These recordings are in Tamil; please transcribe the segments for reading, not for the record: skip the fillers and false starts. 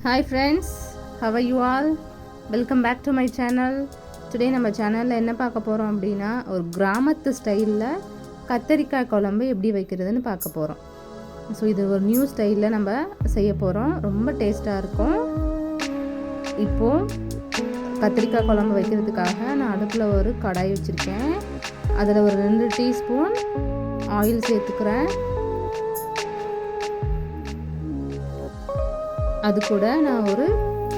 Hi friends, how are you all? Welcome back to my channel. Today நம்ம சேனலில் என்ன பார்க்க போகிறோம் அப்படின்னா ஒரு கிராமத்து ஸ்டைலில் கத்தரிக்காய் குழம்பு எப்படி வைக்கிறதுன்னு பார்க்க போகிறோம். ஸோ இது ஒரு நியூ ஸ்டைலில் நம்ம செய்ய போகிறோம். ரொம்ப டேஸ்ட்டாக இருக்கும். இப்போது கத்திரிக்காய் குழம்பு வைக்கிறதுக்காக நான் அடுப்பில் ஒரு கடாய் வச்சுருக்கேன். அதில் ஒரு 2 டீஸ்பூன் ஆயில் சேர்த்துக்கிறேன். அது கூட நான் ஒரு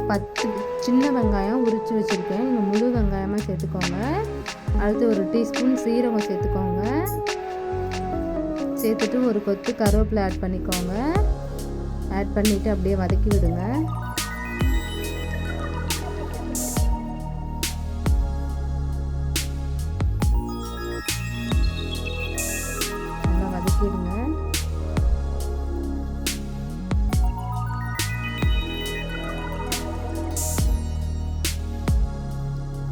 10 சின்ன வெங்காயம் உரித்து வச்சுருக்கேன். நீங்கள் முழு வெங்காயமாக சேர்த்துக்கோங்க. அடுத்து ஒரு டீஸ்பூன் சீரகம் சேர்த்துக்கோங்க. சேர்த்துட்டு ஒரு கொத்து கருவேப்பிலை ஆட் பண்ணிக்கோங்க. ஆட் பண்ணிவிட்டு அப்படியே வதக்கி விடுங்க. நல்லா வதக்கிடுங்க.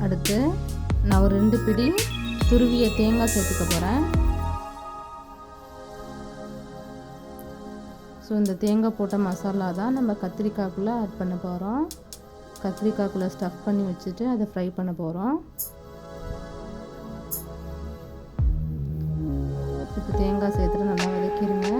அடுத்து நான் ஒரு 2 பிடி துருவிய தேங்காய் சேர்த்துக்க போகிறேன். ஸோ இந்த தேங்காய் போட்ட மசாலா தான் நம்ம கத்திரிக்காய்க்குள்ளே ஆட் பண்ண போகிறோம். கத்திரிக்காய்க்குள்ளே ஸ்டஃப் பண்ணி வச்சுட்டு அதை ஃப்ரை பண்ண போகிறோம். இப்போ தேங்காய் சேர்த்துட்டு நல்லா வதக்கிடுங்க.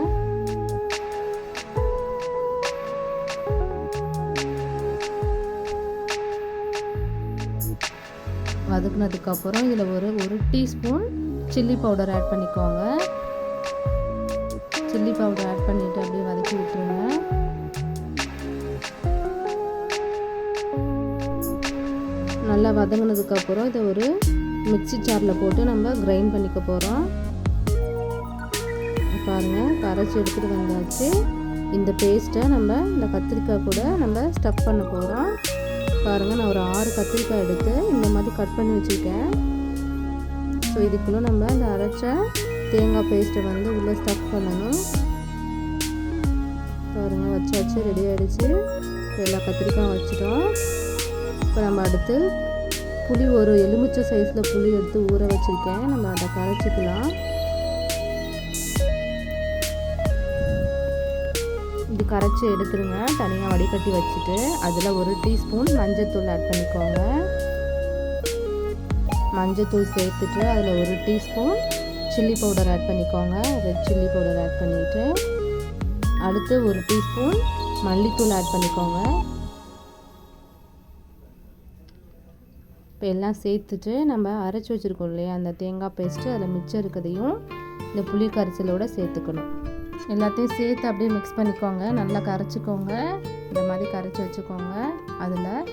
வதக்குனதுக்கப்புறம் இதில் ஒரு டீஸ்பூன் சில்லி பவுடர் ஆட் பண்ணிக்கோங்க. சில்லி பவுடர் ஆட் பண்ணிவிட்டு அப்படியே வதக்கி விட்டுருங்க. நல்லா வதங்கினதுக்கப்புறம் இதை ஒரு மிக்ஸி ஜாரில் போட்டு நம்ம கிரைண்ட் பண்ணிக்க போகிறோம். பாருங்கள், கரைச்சி எடுத்துகிட்டு வந்தாச்சு. இந்த பேஸ்ட்டை நம்ம இந்த கத்திரிக்காய் கூட நம்ம ஸ்டஃப் பண்ண போகிறோம். பாருங்கள், நான் ஒரு 6 கத்திரிக்காய் எடுத்து இந்த மாதிரி கட் பண்ணி வச்சுருக்கேன். ஸோ இதுக்குள்ளே நம்ம இந்த அரைச்ச தேங்காய் பேஸ்ட்டை வந்து உள்ளே ஸ்டஃப் பண்ணணும். பாருங்கள், வச்சாச்சு, ரெடி ஆகிடுச்சு. எல்லா கத்திரிக்காயும் வச்சுட்டோம். இப்போ நம்ம அடுத்து புளி ஒரு எலுமிச்சை சைஸில் புளி எடுத்து ஊற வச்சுருக்கேன். நம்ம அதை கரைச்சிக்கலாம். இது கரைச்சி எடுத்துருங்க. தனியாக வடிகட்டி வச்சுட்டு அதில் ஒரு டீஸ்பூன் மஞ்சத்தூள் ஆட் பண்ணிக்கோங்க. மஞ்சத்தூள் சேர்த்துட்டு அதில் ஒரு டீஸ்பூன் சில்லி பவுடர் ஆட் பண்ணிக்கோங்க. ரெட் சில்லி பவுடர் ஆட் பண்ணிவிட்டு அடுத்து ஒரு டீஸ்பூன் மல்லித்தூள் ஆட் பண்ணிக்கோங்க. இப்போ எல்லாம் சேர்த்துட்டு நம்ம அரைச்சி வச்சுருக்கோம் இல்லையா அந்த தேங்காய் பேஸ்ட்டு அதில் மிச்சம் இருக்கிறதையும் இந்த புளி கரைச்சலோடு சேர்த்துக்கணும். எல்லாத்தையும் சேர்த்து அப்படியே மிக்ஸ் பண்ணிக்கோங்க. நல்லா கரைச்சிக்கோங்க. இந்த மாதிரி கரைச்சி வச்சுக்கோங்க. அதில்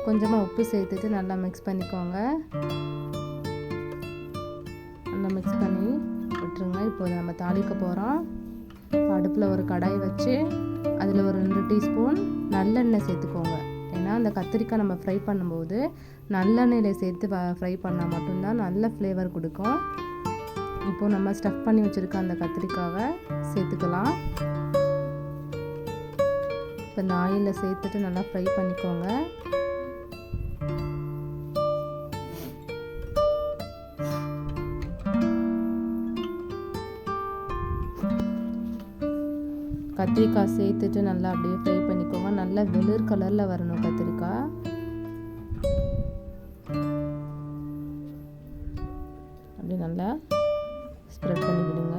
கொஞ்சமாக உப்பு சேர்த்துட்டு நல்லா மிக்ஸ் பண்ணிக்கோங்க. நல்லா மிக்ஸ் பண்ணி விட்டுருங்க. இப்போ நம்ம தாளிக்க போகிறோம். அடுப்பில் ஒரு கடாய் வச்சு அதில் ஒரு 2 டீஸ்பூன் நல்லெண்ணெய் சேர்த்துக்கோங்க. ஏன்னா அந்த கத்திரிக்காய் நம்ம ஃப்ரை பண்ணும்போது நல்லெண்ணெயில் சேர்த்து ஃப்ரை பண்ணால் மட்டும்தான் நல்ல ஃப்ளேவர் கொடுக்கும். இப்போது நம்ம ஸ்டஃப் பண்ணி வச்சுருக்க அந்த கத்திரிக்காவை சேர்த்துக்கலாம். இப்போ இந்த ஆயிலில் சேர்த்துட்டு நல்லா ஃப்ரை பண்ணிக்கோங்க. கத்திரிக்காய் சேர்த்துட்டு நல்லா அப்படியே ஃப்ரை பண்ணிக்கோங்க. நல்லா வெளிர் கலரில் வரணும் கத்திரிக்காய். அப்படி நல்லா ஸ்ப்ரெட் பண்ணி விடுங்க.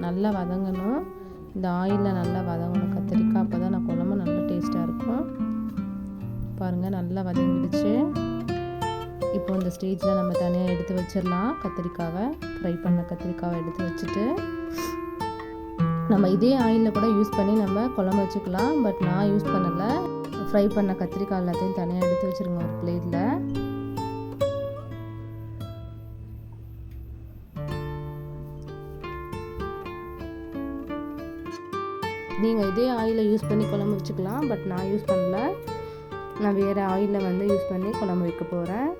நல்லா வதங்கணும். இந்த ஆயிலில் நல்லா வதங்கணும் கத்திரிக்காய். அப்போ தான் நான் குழம்பு நல்லா டேஸ்ட்டாக இருக்கும். பாருங்கள், நல்லா வதங்கிடுச்சு. இப்போ இந்த ஸ்டேஜில் நம்ம தனியாக எடுத்து வச்சிடலாம். கத்திரிக்காவை ஃப்ரை பண்ண கத்திரிக்காவை எடுத்து வச்சுட்டு நம்ம இதே ஆயிலில் கூட யூஸ் பண்ணி நம்ம குழம்பு வச்சுக்கலாம். பட் நான் யூஸ் பண்ணலை. ஃப்ரை பண்ண கத்திரிக்காய் எல்லாத்தையும் தனியாக எடுத்து வச்சுருங்க ஒரு பிளேட்டில். நீங்கள் இதே ஆயிலை யூஸ் பண்ணி குழம்பு வச்சுக்கலாம். பட் நான் யூஸ் பண்ணல. நான் வேறு ஆயிலில் வந்து யூஸ் பண்ணி குழம்பு வைக்க போகிறேன்.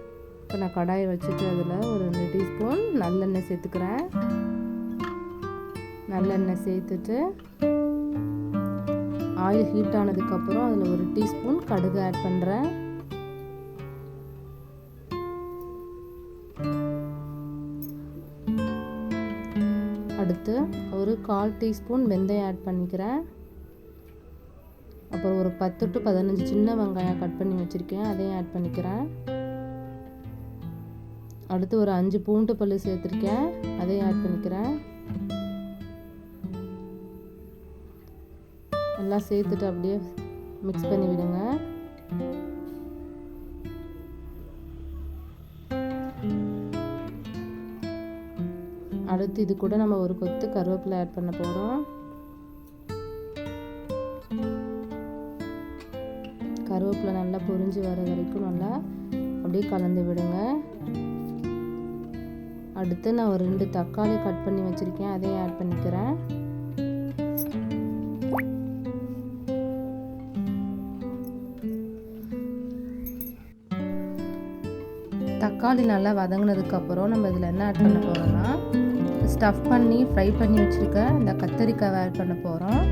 இப்போ நான் கடாயை வச்சுட்டு அதில் ஒரு 2 டீஸ்பூன் நல்லெண்ணெய் சேர்த்துக்கிறேன். நல்லெண்ணெய் சேர்த்துட்டு ஆயில் ஹீட் ஆனதுக்கப்புறம் அதில் ஒரு டீஸ்பூன் கடுகு ஆட் பண்ணுறேன். அடுத்து ஒரு ஒரு 1/4 டீஸ்பூன் வெந்தயம் ஆட் பண்ணிக்கிறேன். அப்புறம் ஒரு 10 to 15 சின்ன வெங்காயம் கட் பண்ணி வச்சுருக்கேன், அதையும் ஆட் பண்ணிக்கிறேன். அடுத்து ஒரு 5 பூண்டு பல்லு சேர்த்துருக்கேன், அதையும் ஆட் பண்ணிக்கிறேன். எல்லாம் சேர்த்துட்டு அப்படியே மிக்ஸ் பண்ணி விடுங்க. அடுத்து இது கூட நம்ம ஒரு கொத்து கருவேப்பிலை ஆட் பண்ண போகிறோம். கருவேப்பிலை நல்லா பொரிஞ்சு வர வரைக்கும் நல்லா அப்படியே கலந்து விடுங்க. அடுத்து நான் ஒரு 2 தக்காளி கட் பண்ணி வச்சுருக்கேன், அதையும் ஆட் பண்ணிக்கிறேன். தக்காளி நல்லா வதங்கினதுக்கப்புறம் நம்ம இதில் என்ன ஆட் பண்ண போகிறோம்னா, ஸ்டஃப் பண்ணி ஃப்ரை பண்ணி வச்சுருக்க இந்த கத்தரிக்காவை ஆட் பண்ண போகிறோம்.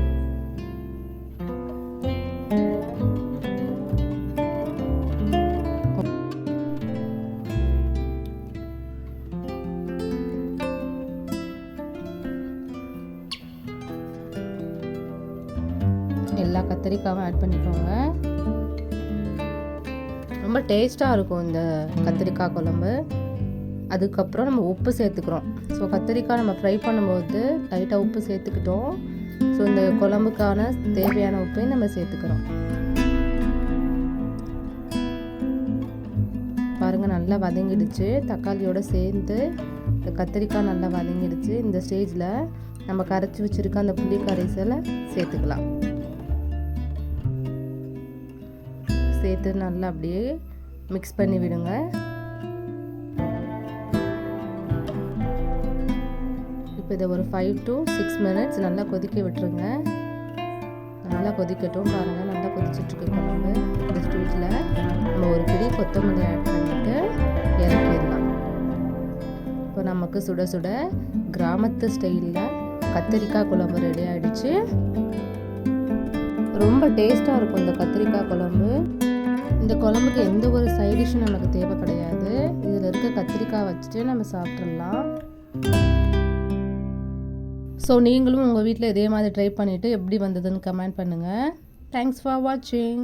எல்லா கத்தரிக்காவும் ஆட் பண்ணிக்கோங்க. ரொம்ப டேஸ்ட்டாக இருக்கும் இந்த கத்திரிக்காய் குழம்பு. அதுக்கப்புறம் நம்ம உப்பு சேர்த்துக்கிறோம். ஸோ கத்திரிக்காய் நம்ம ஃப்ரை பண்ணும்போது லைட்டாக உப்பு சேர்த்துக்கிட்டோம். ஸோ இந்த குழம்புக்கான தேவையான உப்பையும் நம்ம சேர்த்துக்கிறோம். பாருங்கள், நல்லா வதங்கிடுச்சு. தக்காளியோடு சேர்ந்து இந்த கத்திரிக்காய் நல்லா வதங்கிடுச்சு. இந்த ஸ்டேஜில் நம்ம கரைச்சி வச்சுருக்க அந்த புளி கரைசலை சேர்த்துக்கலாம். சேர்த்து நல்லா அப்படியே மிக்ஸ் பண்ணி விடுங்க. இப்போ இதை ஒரு 5 to 6 minutes நல்லா கொதிக்க விட்டுருங்க. நல்லா கொதிக்கட்டும். பாருங்கள், நல்லா கொதிச்சிட்ருக்கு குழம்பு. இந்த ஸ்டேஜில் நம்ம ஒரு பிடி கொத்தமல்லி ஆட் பண்ணிவிட்டு இறக்கிடலாம். இப்போ நமக்கு சுட சுட கிராமத்து ஸ்டைலில் கத்திரிக்காய் குழம்பு ரெடி ஆகிடுச்சு. ரொம்ப டேஸ்ட்டாக இருக்கும் இந்த கத்திரிக்காய் குழம்பு. இந்த குழம்புக்கு எந்த ஒரு சைட் டிஷ்ஷும் நமக்கு தேவை கிடையாது. இதில் இருக்க கத்திரிக்காய் வச்சுட்டு நம்ம சாப்பிட்றலாம். ஸோ நீங்களும் உங்கள் வீட்டில் இதே மாதிரி ட்ரை பண்ணிவிட்டு எப்படி வந்ததுன்னு கமெண்ட் பண்ணுங்கள். தேங்க்ஸ் ஃபார் வாட்சிங்.